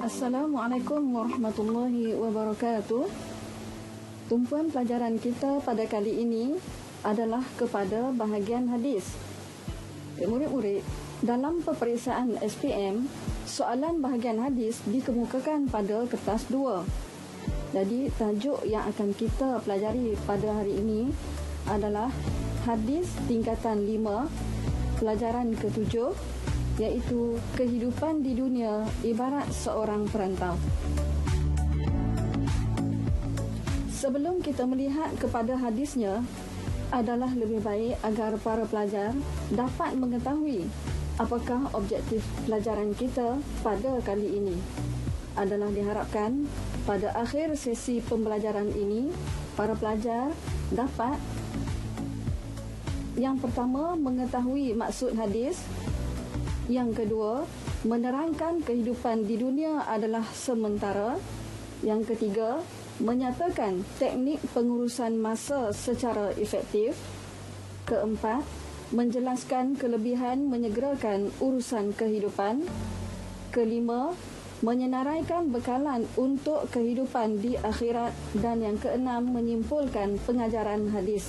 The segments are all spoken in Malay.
Assalamualaikum warahmatullahi wabarakatuh. Tumpuan pelajaran kita pada kali ini adalah kepada bahagian hadis. Murid-murid, dalam peperiksaan SPM, soalan bahagian hadis dikemukakan pada kertas 2. Jadi, tajuk yang akan kita pelajari pada hari ini adalah hadis tingkatan 5, pelajaran ke-7, iaitu kehidupan di dunia ibarat seorang perantau. Sebelum kita melihat kepada hadisnya, adalah lebih baik agar para pelajar dapat mengetahui apakah objektif pelajaran kita pada kali ini. Adalah diharapkan pada akhir sesi pembelajaran ini, para pelajar dapat yang pertama mengetahui maksud hadis, yang kedua, menerangkan kehidupan di dunia adalah sementara. Yang ketiga, menyatakan teknik pengurusan masa secara efektif. Keempat, menjelaskan kelebihan menyegerakan urusan kehidupan. Kelima, menyenaraikan bekalan untuk kehidupan di akhirat. Dan yang keenam, menyimpulkan pengajaran hadis.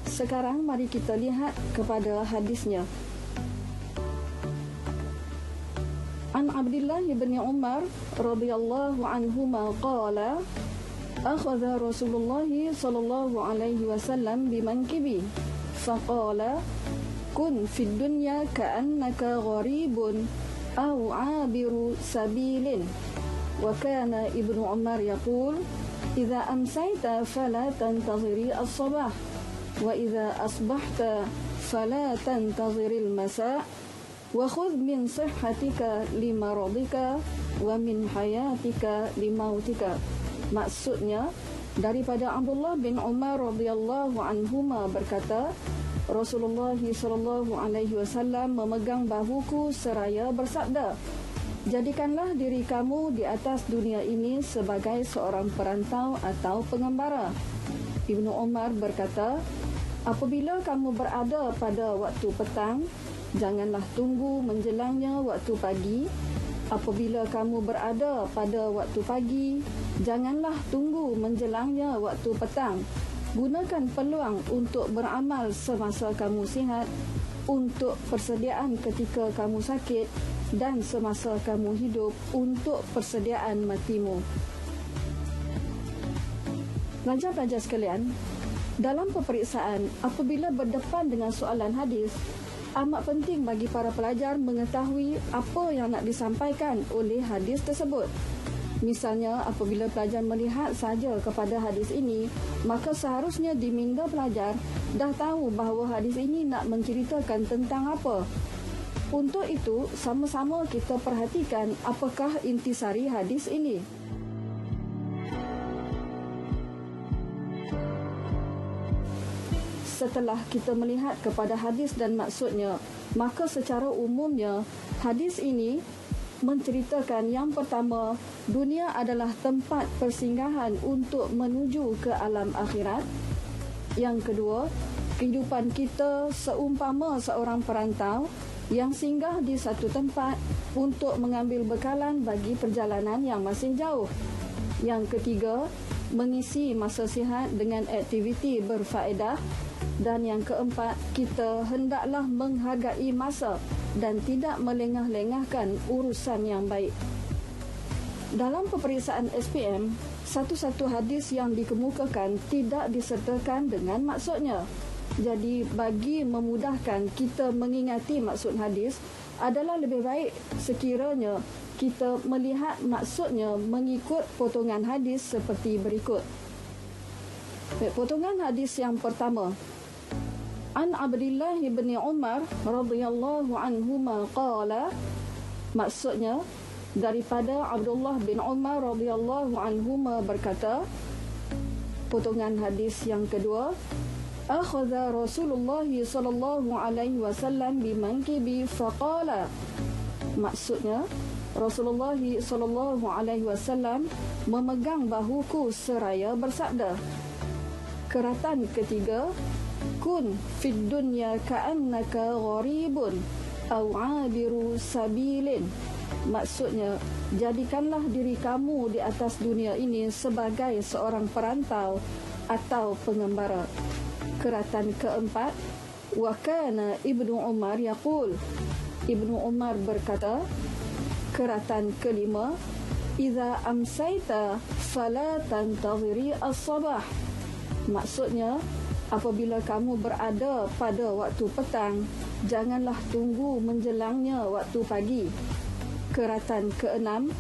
Sekarang mari kita lihat kepada hadisnya. An Abdullah bin Umar radhiyallahu anhuma qala akhadha Rasulullah sallallahu alaihi wasallam bimankibi faqala kun fid dunya ka'annaka gharibun aw 'abiru sabilin wa kana Ibnu Umar yaqul idza amsayta fala tantaziri as-sabah wa idza asbahta fala tantaziri al-masa' wa khudh min sihhatika limaradika wa min hayatika limautika. Maksudnya, daripada Abdullah bin Umar radhiyallahu anhuma berkata, Rasulullah sallallahu alaihi wasallam memegang bahuku seraya bersabda, jadikanlah diri kamu di atas dunia ini sebagai seorang perantau atau pengembara. Ibnu Umar berkata, apabila kamu berada pada waktu petang, janganlah tunggu menjelangnya waktu pagi. Apabila kamu berada pada waktu pagi, janganlah tunggu menjelangnya waktu petang. Gunakan peluang untuk beramal semasa kamu sihat, untuk persediaan ketika kamu sakit, dan semasa kamu hidup untuk persediaan matimu. Pelajar-pelajar sekalian, dalam peperiksaan, apabila berdepan dengan soalan hadis, amat penting bagi para pelajar mengetahui apa yang nak disampaikan oleh hadis tersebut. Misalnya, apabila pelajar melihat saja kepada hadis ini, maka seharusnya diminta pelajar dah tahu bahawa hadis ini nak menceritakan tentang apa. Untuk itu, sama-sama kita perhatikan apakah intisari hadis ini. Setelah kita melihat kepada hadis dan maksudnya, maka secara umumnya hadis ini menceritakan yang pertama, dunia adalah tempat persinggahan untuk menuju ke alam akhirat. Yang kedua, kehidupan kita seumpama seorang perantau yang singgah di satu tempat untuk mengambil bekalan bagi perjalanan yang masih jauh. Yang ketiga, mengisi masa sihat dengan aktiviti berfaedah. Dan yang keempat, kita hendaklah menghargai masa dan tidak melengah-lengahkan urusan yang baik. Dalam peperiksaan SPM, satu-satu hadis yang dikemukakan tidak disertakan dengan maksudnya. Jadi, bagi memudahkan kita mengingati maksud hadis, adalah lebih baik sekiranya kita melihat maksudnya mengikut potongan hadis seperti berikut. Potongan hadis yang pertama, An Abdullah bin Umar radhiyallahu anhuma qala, maksudnya daripada Abdullah bin Umar radhiyallahu anhuma berkata. Potongan hadis yang kedua, akhadha Rasulullah sallallahu alaihi wasallam bimankibi faqala, maksudnya Rasulullah sallallahu alaihi wasallam memegang bahuku seraya bersabda. Keratan ketiga, kun fid dunya ka'annaka gharibun aw 'abiru sabilin Maksudnya, jadikanlah diri kamu di atas dunia ini sebagai seorang perantau atau pengembara. Keratan keempat, wa kana Ibnu Umar yaqul. Ibnu Umar berkata. Keratan kelima, idza amsayta fala tantaziri as-sabah. Maksudnya, apabila kamu berada pada waktu petang, janganlah tunggu menjelangnya waktu pagi. Keratan keenam,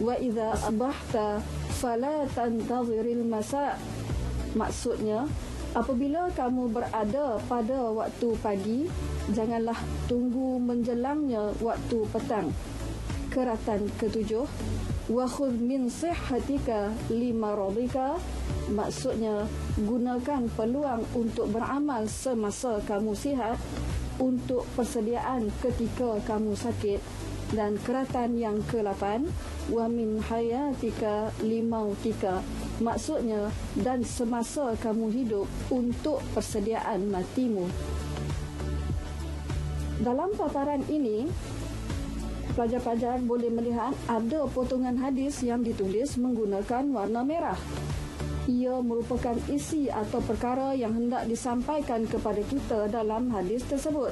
wa idza asbahta fala tantaziril masa. Maksudnya, apabila kamu berada pada waktu pagi, janganlah tunggu menjelangnya waktu petang. Keratan ketujuh, wa khudh min sihhatika limaradika. Maksudnya, gunakan peluang untuk beramal semasa kamu sihat untuk persediaan ketika kamu sakit. Dan keratan yang ke-8, wa min hayatika limautika. Maksudnya, dan semasa kamu hidup untuk persediaan matimu. Dalam paparan ini, pelajar-pelajar boleh melihat ada potongan hadis yang ditulis menggunakan warna merah. Ia merupakan isi atau perkara yang hendak disampaikan kepada kita dalam hadis tersebut.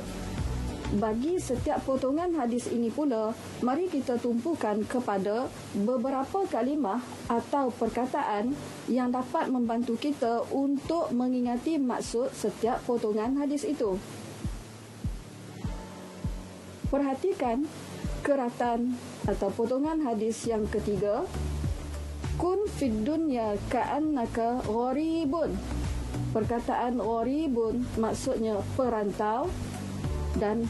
Bagi setiap potongan hadis ini pula, mari kita tumpukan kepada beberapa kalimah atau perkataan yang dapat membantu kita untuk mengingati maksud setiap potongan hadis itu. Perhatikan keratan atau potongan hadis yang ketiga. Kun fid dunya ka'annaka gharibun. Perkataan gharibun maksudnya perantau. Dan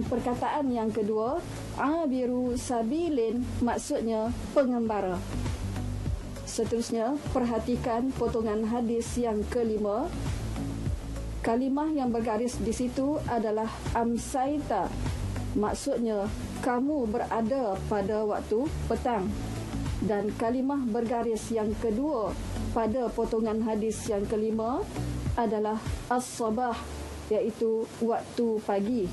perkataan yang kedua, abiru sabilin, maksudnya pengembara. Seterusnya, perhatikan potongan hadis yang kelima. Kalimah yang bergaris di situ adalah amsaita, maksudnya kamu berada pada waktu petang. Dan kalimah bergaris yang kedua pada potongan hadis yang kelima adalah as-sabah, iaitu waktu pagi.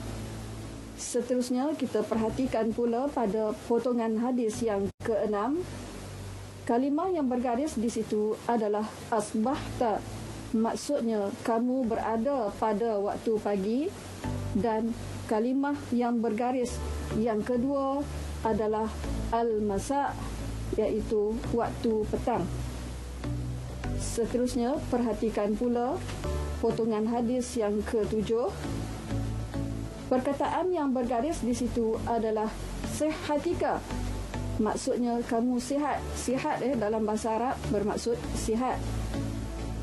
Seterusnya, kita perhatikan pula pada potongan hadis yang keenam. Kalimah yang bergaris di situ adalah asbahta, maksudnya kamu berada pada waktu pagi. Dan kalimah yang bergaris yang kedua adalah al-masa, iaitu waktu petang. Seterusnya, perhatikan pula potongan hadis yang ketujuh. Perkataan yang bergaris di situ adalah sihhatika, maksudnya kamu sihat. Sihat dalam bahasa Arab bermaksud sihat.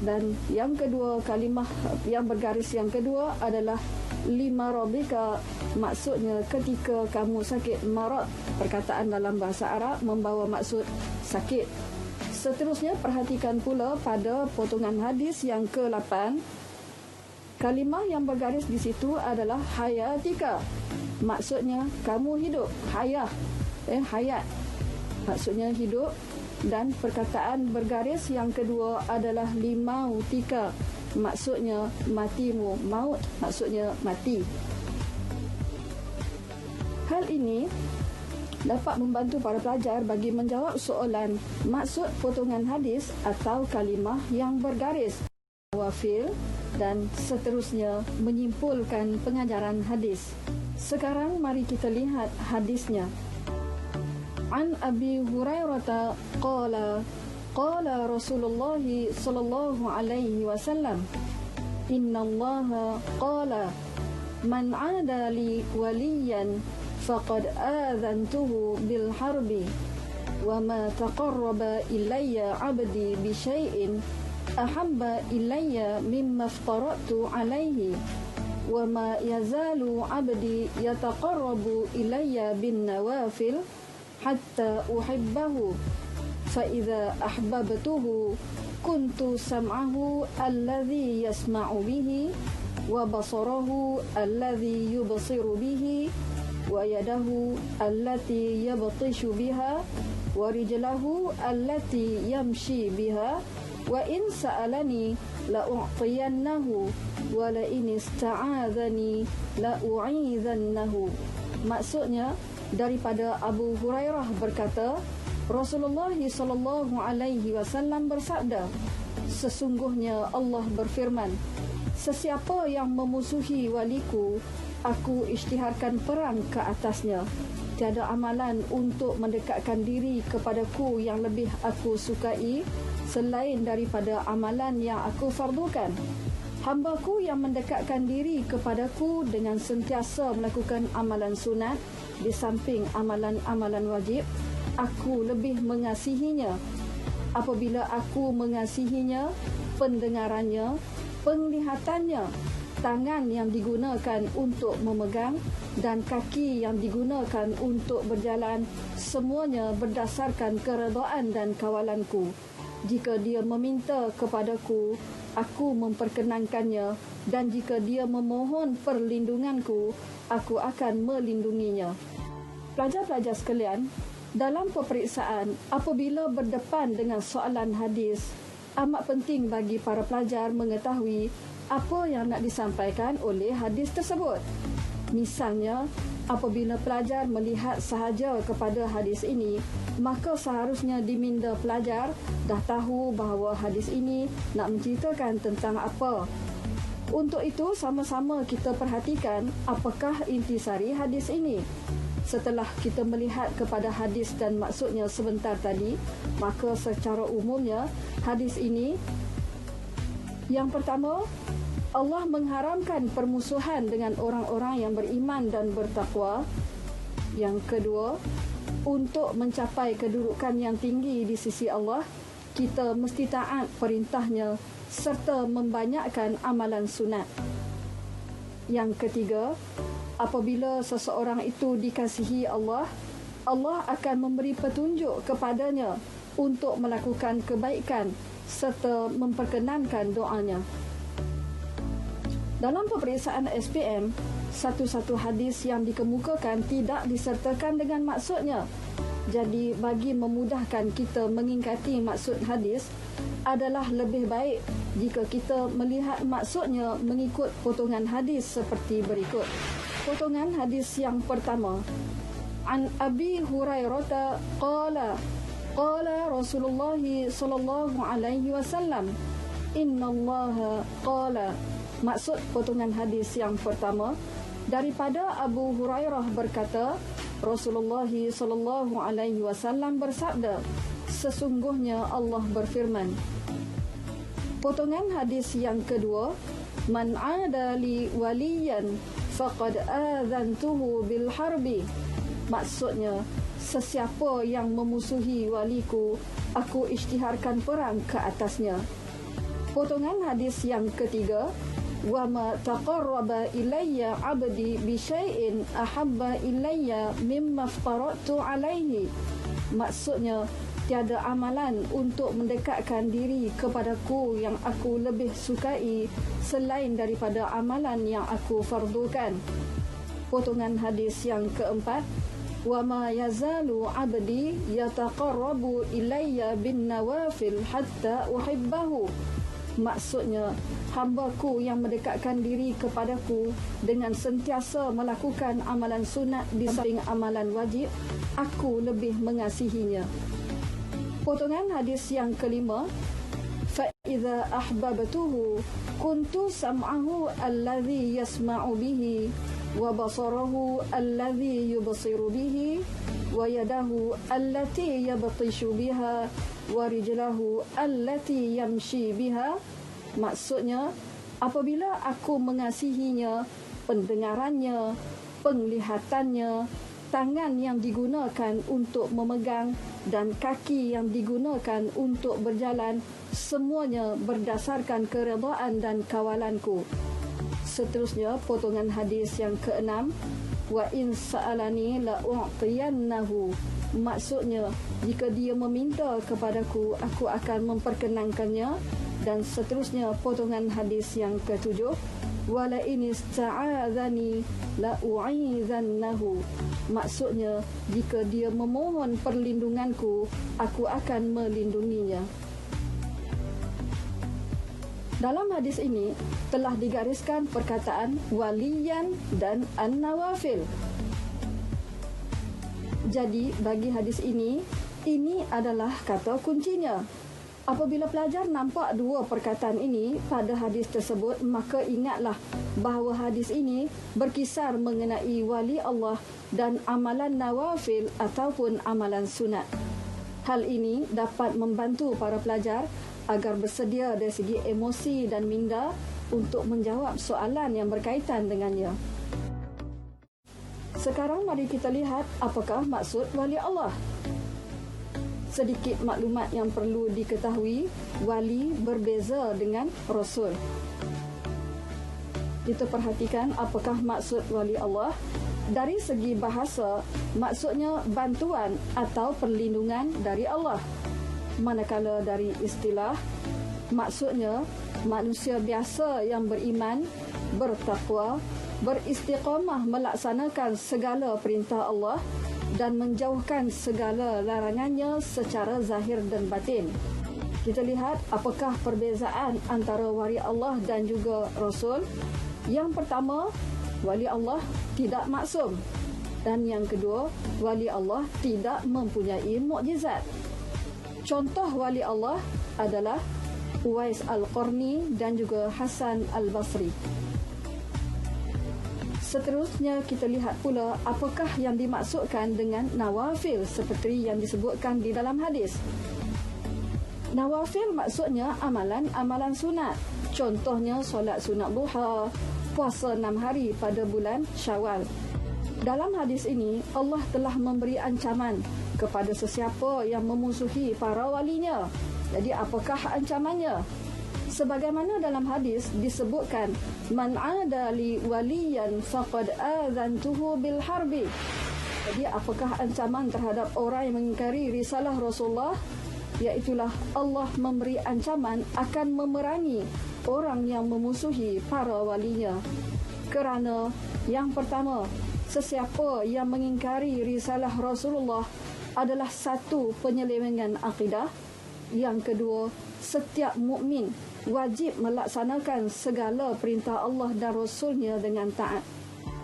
Dan yang kedua, kalimah yang bergaris yang kedua adalah limaradika, maksudnya ketika kamu sakit. Marad, perkataan dalam bahasa Arab membawa maksud sakit. Seterusnya, perhatikan pula pada potongan hadis yang ke-8. Kalimah yang bergaris di situ adalah hayatika, maksudnya kamu hidup. Hayat, maksudnya hidup. Dan perkataan bergaris yang kedua adalah limautika, maksudnya matimu. Maut, maksudnya mati. Hal ini dapat membantu para pelajar bagi menjawab soalan maksud potongan hadis atau kalimah yang bergaris, wafil, dan seterusnya menyimpulkan pengajaran hadis. Sekarang mari kita lihat hadisnya. An Abi Hurairah qala Rasulullah sallallahu alaihi wasallam, innallaha qala man 'ada li waliyan faqad adzantuhu bil harbi wa ma taqarraba ilayya 'abdi bi syai'in ahabba ilayya mimma aftaratu alaihi wa ma yazalu 'abdi yataqarrabu ilayya bin nawafil hatta uhibbahu fa idza ahbabtuhu kuntu sam'ahu alladhi yasma'u bihi wa basarahu alladhi yubsiru bihi wa yadahu allati yabtishu biha wa rijlahu allati yamshi biha wa in sa'alani la u'tiyannahu wa la in ista'adhani la u'idhannahu. Maksudnya, daripada Abu Hurairah berkata, Rasulullah sallallahu alaihi wasallam bersabda, sesungguhnya Allah berfirman, sesiapa yang memusuhi waliku, aku isytiharkan perang ke atasnya. Tiada amalan untuk mendekatkan diri kepadaku yang lebih aku sukai selain daripada amalan yang aku fardukan. Hambaku yang mendekatkan diri kepadaku dengan sentiasa melakukan amalan sunat di samping amalan-amalan wajib, aku lebih mengasihinya. Apabila aku mengasihinya, pendengarannya, penglihatannya, tangan yang digunakan untuk memegang dan kaki yang digunakan untuk berjalan, semuanya berdasarkan keredaan dan kawalanku. Jika dia meminta kepadaku, aku memperkenankannya, dan jika dia memohon perlindunganku, aku akan melindunginya. Pelajar-pelajar sekalian, dalam peperiksaan, apabila berdepan dengan soalan hadis, amat penting bagi para pelajar mengetahui apa yang nak disampaikan oleh hadis tersebut. Misalnya, apabila pelajar melihat sahaja kepada hadis ini, maka seharusnya diminda pelajar dah tahu bahawa hadis ini nak menceritakan tentang apa. Untuk itu, sama-sama kita perhatikan apakah intisari hadis ini. Setelah kita melihat kepada hadis dan maksudnya sebentar tadi, maka secara umumnya hadis ini, yang pertama, Allah mengharamkan permusuhan dengan orang-orang yang beriman dan bertakwa. Yang kedua, untuk mencapai kedudukan yang tinggi di sisi Allah, kita mesti taat perintahnya serta membanyakkan amalan sunat. Yang ketiga, apabila seseorang itu dikasihi Allah, Allah akan memberi petunjuk kepadanya untuk melakukan kebaikan serta memperkenankan doanya. Dalam peperiksaan SPM, satu-satu hadis yang dikemukakan tidak disertakan dengan maksudnya. Jadi, bagi memudahkan kita mengingati maksud hadis, adalah lebih baik jika kita melihat maksudnya mengikut potongan hadis seperti berikut. Potongan hadis yang pertama. An Abi Hurairah qala Rasulullah sallallahu alaihi wasallam, innallaha qala. Maksud potongan hadis yang pertama, daripada Abu Hurairah berkata, Rasulullah sallallahu alaihi wasallam bersabda, sesungguhnya Allah berfirman. Potongan hadis yang kedua, man ada li waliyan faqad adzantuhu bil harbi. Maksudnya, sesiapa yang memusuhi waliku, aku isytiharkan perang ke atasnya. Potongan hadis yang ketiga, wa ma taqarraba ilayya 'abdi bi syai'in ahabba ilayya mimma aftaratu 'alaihi. Maksudnya, tiada amalan untuk mendekatkan diri kepadaku yang aku lebih sukai selain daripada amalan yang aku fardukan. Potongan hadis yang keempat, wa ma yazalu 'abdi yataqarrabu ilayya bin nawafil hatta uhibbahu. Maksudnya, hambaku yang mendekatkan diri kepadaku dengan sentiasa melakukan amalan sunat di samping amalan wajib, aku lebih mengasihinya. Potongan hadis yang kelima, fa idza ahbabtuhu kuntu sam'ahu alladhi yasma'u bihi wa basarahu alladhi yubsiru bihi wa yadahu allati yabtishu biha wa rijlahu allati yamshi biha. Maksudnya, apabila aku mengasihinya, pendengarannya, penglihatannya, tangan yang digunakan untuk memegang dan kaki yang digunakan untuk berjalan, semuanya berdasarkan keredaan dan kawalanku. Seterusnya, potongan hadis yang keenam, wa in sa'alani la u'tiyannahu. Maksudnya, jika dia meminta kepadaku, aku akan memperkenankannya. Dan seterusnya, potongan hadis yang ketujuh, wala in ista'adzani la u'izannahu. Maksudnya, jika dia memohon perlindunganku, aku akan melindunginya. Dalam hadis ini telah digariskan perkataan waliyan dan an-nawafil. Jadi bagi hadis ini adalah kata kuncinya. Apabila pelajar nampak dua perkataan ini pada hadis tersebut, maka ingatlah bahawa hadis ini berkisar mengenai wali Allah dan amalan nawafil ataupun amalan sunat. Hal ini dapat membantu para pelajar agar bersedia dari segi emosi dan minda untuk menjawab soalan yang berkaitan dengannya. Sekarang mari kita lihat apakah maksud wali Allah. Sedikit maklumat yang perlu diketahui, wali berbeza dengan rasul. Kita perhatikan apakah maksud wali Allah. Dari segi bahasa, maksudnya bantuan atau perlindungan dari Allah. Manakala dari istilah, maksudnya manusia biasa yang beriman, bertakwa, beristiqamah melaksanakan segala perintah Allah dan menjauhkan segala larangannya secara zahir dan batin. Kita lihat apakah perbezaan antara wali Allah dan juga Rasul. Yang pertama, wali Allah tidak maksum. Dan yang kedua, wali Allah tidak mempunyai mukjizat. Contoh wali Allah adalah Uwais Al-Qarni dan juga Hasan Al-Basri. Seterusnya kita lihat pula apakah yang dimaksudkan dengan nawafil seperti yang disebutkan di dalam hadis. Nawafil maksudnya amalan-amalan sunat. Contohnya solat sunat duha, puasa 6 hari pada bulan Syawal. Dalam hadis ini, Allah telah memberi ancaman kepada sesiapa yang memusuhi para walinya. Jadi apakah ancamannya? Sebagaimana dalam hadis disebutkan, man adali waliyan faqad adzantuhu bil harbi. Jadi apakah ancaman terhadap orang yang mengingkari risalah Rasulullah? Iaitulah Allah memberi ancaman akan memerangi orang yang memusuhi para walinya. Kerana yang pertama, sesiapa yang mengingkari risalah Rasulullah adalah satu penyelewengan akidah. Yang kedua, setiap mukmin wajib melaksanakan segala perintah Allah dan Rasulnya dengan taat.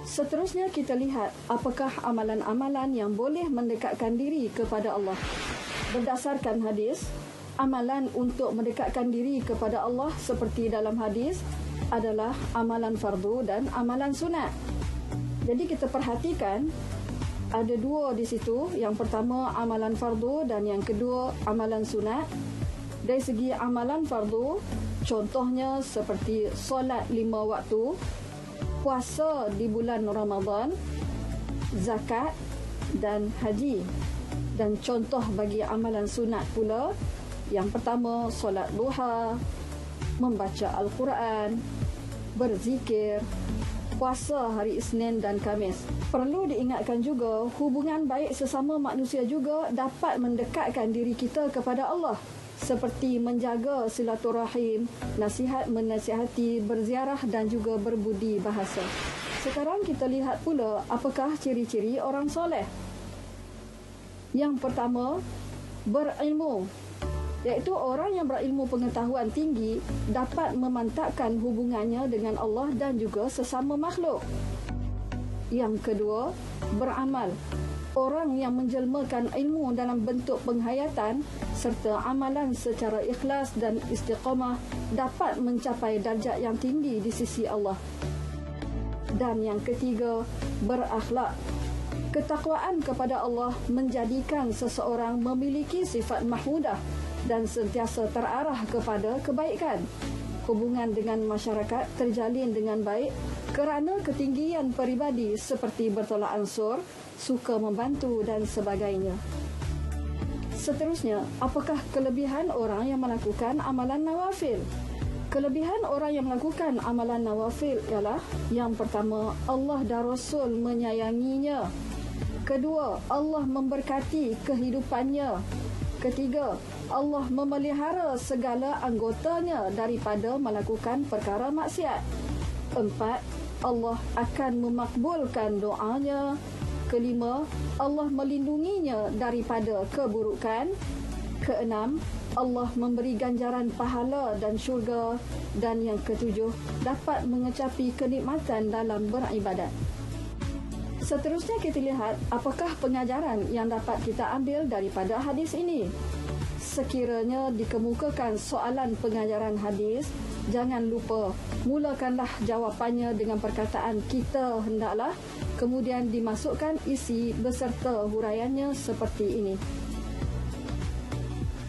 Seterusnya kita lihat apakah amalan-amalan yang boleh mendekatkan diri kepada Allah. Berdasarkan hadis, amalan untuk mendekatkan diri kepada Allah seperti dalam hadis adalah amalan fardu dan amalan sunat. Jadi kita perhatikan ada dua di situ. Yang pertama amalan fardu dan yang kedua amalan sunat. Dari segi amalan fardu, contohnya seperti solat 5 waktu, puasa di bulan Ramadan, zakat dan haji. Dan contoh bagi amalan sunat pula, yang pertama solat duha, membaca Al-Quran, berzikir, puasa hari Isnin dan Khamis. Perlu diingatkan juga, hubungan baik sesama manusia juga dapat mendekatkan diri kita kepada Allah. Seperti menjaga silaturahim, nasihat menasihati, berziarah dan juga berbudi bahasa. Sekarang kita lihat pula apakah ciri-ciri orang soleh. Yang pertama, berilmu. Iaitu orang yang berilmu pengetahuan tinggi dapat memantapkan hubungannya dengan Allah dan juga sesama makhluk. Yang kedua, beramal. Orang yang menjelmakan ilmu dalam bentuk penghayatan serta amalan secara ikhlas dan istiqamah dapat mencapai darjat yang tinggi di sisi Allah. Dan yang ketiga, berakhlak. Ketakwaan kepada Allah menjadikan seseorang memiliki sifat mahmudah dan sentiasa terarah kepada kebaikan. Hubungan dengan masyarakat terjalin dengan baik kerana ketinggian peribadi seperti bertolak ansur, suka membantu dan sebagainya. Seterusnya, apakah kelebihan orang yang melakukan amalan nawafil? Kelebihan orang yang melakukan amalan nawafil ialah yang pertama, Allah dan Rasul menyayanginya. Kedua, Allah memberkati kehidupannya. Ketiga, Allah memelihara segala anggotanya daripada melakukan perkara maksiat. Empat, Allah akan memakbulkan doanya. Kelima, Allah melindunginya daripada keburukan. Keenam, Allah memberi ganjaran pahala dan syurga. Dan yang ketujuh, dapat mengecapi kenikmatan dalam beribadat. Seterusnya kita lihat apakah pengajaran yang dapat kita ambil daripada hadis ini. Sekiranya dikemukakan soalan pengajaran hadis, jangan lupa mulakanlah jawapannya dengan perkataan kita hendaklah, kemudian dimasukkan isi beserta huraiannya seperti ini.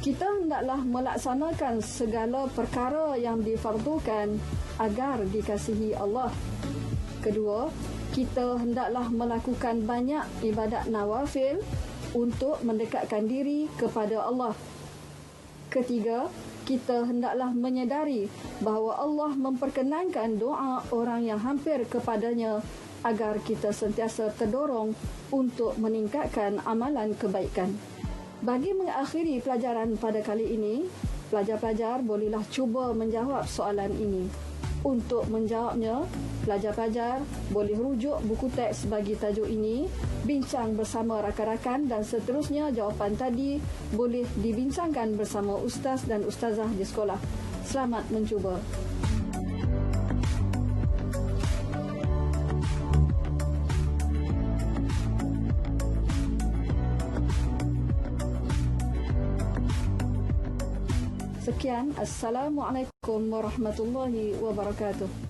Kita hendaklah melaksanakan segala perkara yang difardukan agar dikasihi Allah. Kedua, kita hendaklah melakukan banyak ibadat nawafil untuk mendekatkan diri kepada Allah. Ketiga, kita hendaklah menyedari bahawa Allah memperkenankan doa orang yang hampir kepadanya agar kita sentiasa terdorong untuk meningkatkan amalan kebaikan. Bagi mengakhiri pelajaran pada kali ini, pelajar-pelajar bolehlah cuba menjawab soalan ini. Untuk menjawabnya, pelajar-pelajar boleh rujuk buku teks bagi tajuk ini, bincang bersama rakan-rakan dan seterusnya jawapan tadi boleh dibincangkan bersama ustaz dan ustazah di sekolah. Selamat mencuba. Sekian, Assalamualaikum warahmatullahi wabarakatuh.